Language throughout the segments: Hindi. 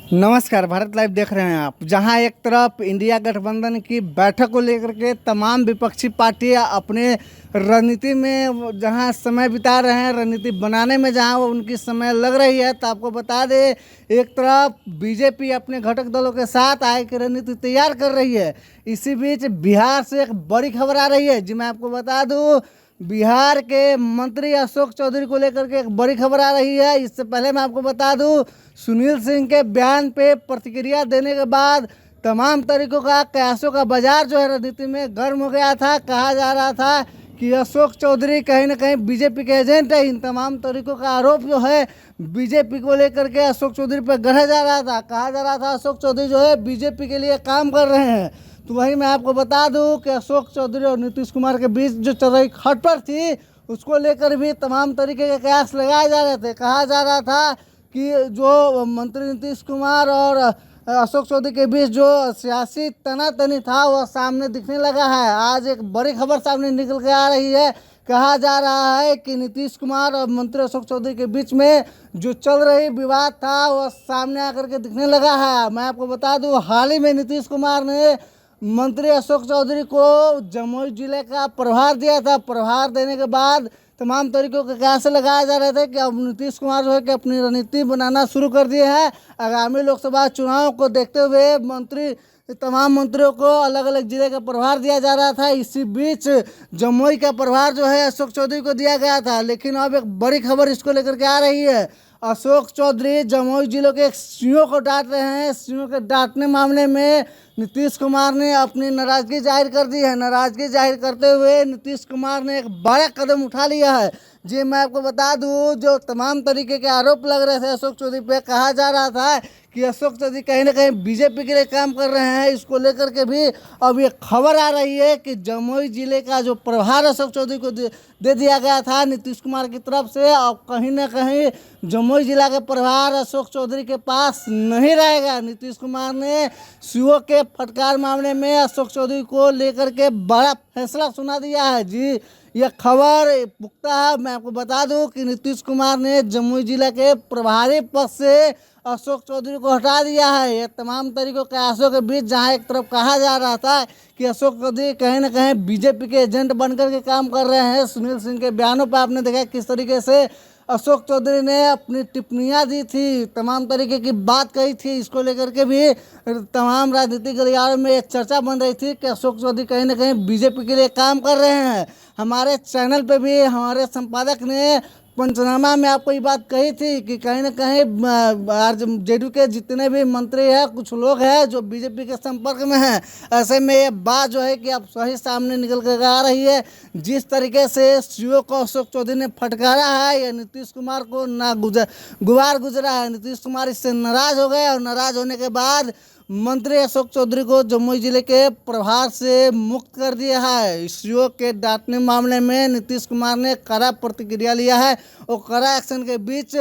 नमस्कार, भारत लाइव देख रहे हैं आप। जहां एक तरफ इंडिया गठबंधन की बैठक को लेकर के तमाम विपक्षी पार्टियां अपने रणनीति में जहां समय बिता रहे हैं, रणनीति बनाने में जहां वो उनकी समय लग रही है, तो आपको बता दें एक तरफ बीजेपी अपने घटक दलों के साथ आय की रणनीति तैयार कर रही है। इसी बीच बिहार से एक बड़ी खबर आ रही है। जी मैं आपको बता दूँ, बिहार के मंत्री अशोक चौधरी को लेकर के एक बड़ी खबर आ रही है। इससे पहले मैं आपको बता दूं, सुनील सिंह के बयान पे प्रतिक्रिया देने के बाद तमाम तरीकों का कयासों का बाजार जो है राजनीति में गर्म हो गया था। कहा जा रहा था कि अशोक चौधरी कहीं ना कहीं बीजेपी के एजेंट है। इन तमाम तरीकों का आरोप जो है बीजेपी को लेकर के अशोक चौधरी पर गढ़ा जा रहा था। कहा जा रहा था अशोक चौधरी जो है बीजेपी के लिए काम कर रहे हैं। तो वही मैं आपको बता दूं कि अशोक चौधरी और नीतीश कुमार के बीच जो चल रही खटपट थी, उसको लेकर भी तमाम तरीके के कयास लगाए जा रहे थे। कहा जा रहा था कि जो मंत्री नीतीश कुमार और अशोक चौधरी के बीच जो सियासी तनातनी था वह सामने दिखने लगा है। आज एक बड़ी खबर सामने निकल के आ रही है। कहा जा रहा है कि नीतीश कुमार और मंत्री अशोक चौधरी के बीच में जो चल रही विवाद था वह सामने आकर के दिखने लगा है। मैं आपको बता दूं, हाल ही में नीतीश कुमार ने मंत्री अशोक चौधरी को जमुई जिले का प्रभार दिया था। प्रभार देने के बाद तमाम तरीकों के कयास लगाए जा रहे थे कि अब नीतीश कुमार जो है कि अपनी रणनीति बनाना शुरू कर दिए हैं। आगामी लोकसभा चुनाव को देखते हुए तमाम मंत्रियों को अलग अलग जिले का प्रभार दिया जा रहा था। इसी बीच जमुई का प्रभार जो है अशोक चौधरी को दिया गया था। लेकिन अब एक बड़ी खबर इसको लेकर के आ रही है। अशोक चौधरी जमुई जिलों के सीओ को डांट रहे हैं। सीओ के डांटने मामले में नीतीश कुमार ने अपनी नाराजगी जाहिर कर दी है। नाराजगी जाहिर करते हुए नीतीश कुमार ने एक बड़ा कदम उठा लिया है। जी मैं आपको बता दूं, जो तमाम तरीके के आरोप लग रहे थे अशोक चौधरी पे, कहा जा रहा था कि अशोक चौधरी कहीं ना कहीं बीजेपी के लिए काम कर रहे हैं। इसको लेकर के भी अब ये खबर आ रही है कि जमुई जिले का जो प्रभार अशोक चौधरी को दे दिया गया था नीतीश कुमार की तरफ से, अब कहीं ना कहीं जमुई जिला का प्रभार अशोक चौधरी के पास नहीं रहेगा। नीतीश कुमार ने सीओ के फटकार मामले में अशोक चौधरी को लेकर के बड़ा फैसला सुना दिया है। जी यह खबर पुख्ता है। मैं आपको बता दूं कि नीतीश कुमार ने जमुई जिला के प्रभारी पद से अशोक चौधरी को हटा दिया है। ये तमाम तरीकों के कयासों के बीच जहां एक तरफ कहा जा रहा था कि अशोक चौधरी कहीं ना कहीं बीजेपी के एजेंट बनकर के काम कर रहे हैं। सुनील सिंह के बयानों पर आपने देखा किस तरीके से अशोक चौधरी ने अपनी टिप्पणियां दी थी, तमाम तरीके की बात कही थी। इसको लेकर के भी तमाम राजनीतिक गलियारों में एक चर्चा बन रही थी कि अशोक चौधरी कहीं ना कहीं बीजेपी के लिए काम कर रहे हैं। हमारे चैनल पे भी हमारे संपादक ने पंचनामा में आपको ये बात कही थी कि कहीं ना कहीं जेडीयू के जितने भी मंत्री हैं, कुछ लोग हैं जो बीजेपी के संपर्क में हैं। ऐसे में ये बात जो है कि अब सही सामने निकल कर आ रही है। जिस तरीके से सीओ को अशोक चौधरी ने फटकारा है, या नीतीश कुमार को गुबार गुजरा है। नीतीश कुमार इससे नाराज हो गए और नाराज होने के बाद मंत्री अशोक चौधरी को जमुई जिले के प्रभार से मुक्त कर दिया है। सीओ के डांटने मामले में नीतीश कुमार ने कड़ा प्रतिक्रिया लिया है और कड़ा एक्शन के बीच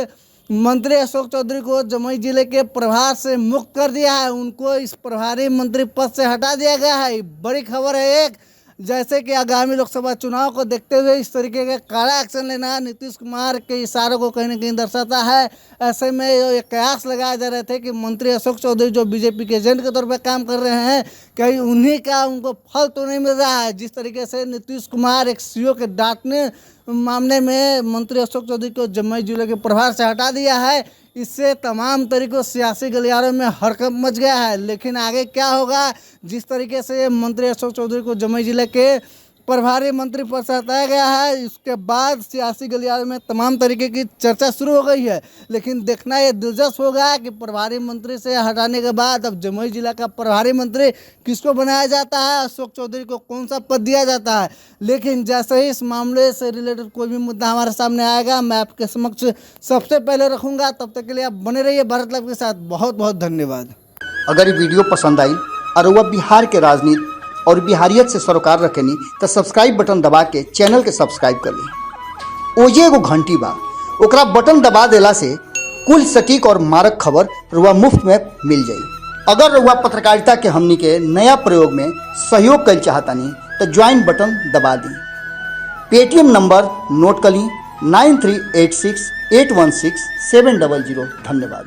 मंत्री अशोक चौधरी को जमुई जिले के प्रभार से मुक्त कर दिया है। उनको इस प्रभारी मंत्री पद से हटा दिया गया है। बड़ी खबर है एक, जैसे कि आगामी लोकसभा चुनाव को देखते हुए इस तरीके का कड़ा एक्शन लेना नीतीश कुमार के इशारों को कहीं ना कहीं दर्शाता है। ऐसे में ये कयास लगाए जा रहे थे कि मंत्री अशोक चौधरी जो बीजेपी के एजेंट के तौर पर काम कर रहे हैं, कहीं उन्हीं का उनको फल तो नहीं मिल रहा है। जिस तरीके से नीतीश कुमार एक सीओ के डांटने मामले में मंत्री अशोक चौधरी को जमुई जिले के प्रभार से हटा दिया है, इससे तमाम तरीकों सियासी गलियारों में हड़कंप मच गया है। लेकिन आगे क्या होगा, जिस तरीके से मंत्री अशोक चौधरी को जमुई जिले के प्रभारी मंत्री पद से हटाया गया है, इसके बाद सियासी गलियारों में तमाम तरीके की चर्चा शुरू हो गई है। लेकिन देखना ये दिलचस्प होगा कि प्रभारी मंत्री से हटाने के बाद अब जमुई जिला का प्रभारी मंत्री किसको बनाया जाता है, अशोक चौधरी को कौन सा पद दिया जाता है। लेकिन जैसे ही इस मामले से रिलेटेड कोई भी मुद्दा हमारे सामने आएगा, मैं आपके समक्ष सबसे पहले रखूँगा। तब तक के लिए आप बने रहिए भारत लाइव के साथ। बहुत बहुत धन्यवाद। अगर ये वीडियो पसंद आई और वह बिहार के राजनीति और बिहारियत से सरोकार रखेनी तो सब्सक्राइब बटन दबा के चैनल के सब्सक्राइब कर ली। ओजे एगो घंटी बा, ओकरा बटन दबा देला से कुल सटीक और मारक खबर रुआ मुफ्त में मिल जाई। अगर रुआ पत्रकारिता के हमनी के नया प्रयोग में सहयोग कर चाहतानी तो ज्वाइन बटन दबा दी। पेटीएम नंबर नोट कर ली 9386816700। धन्यवाद।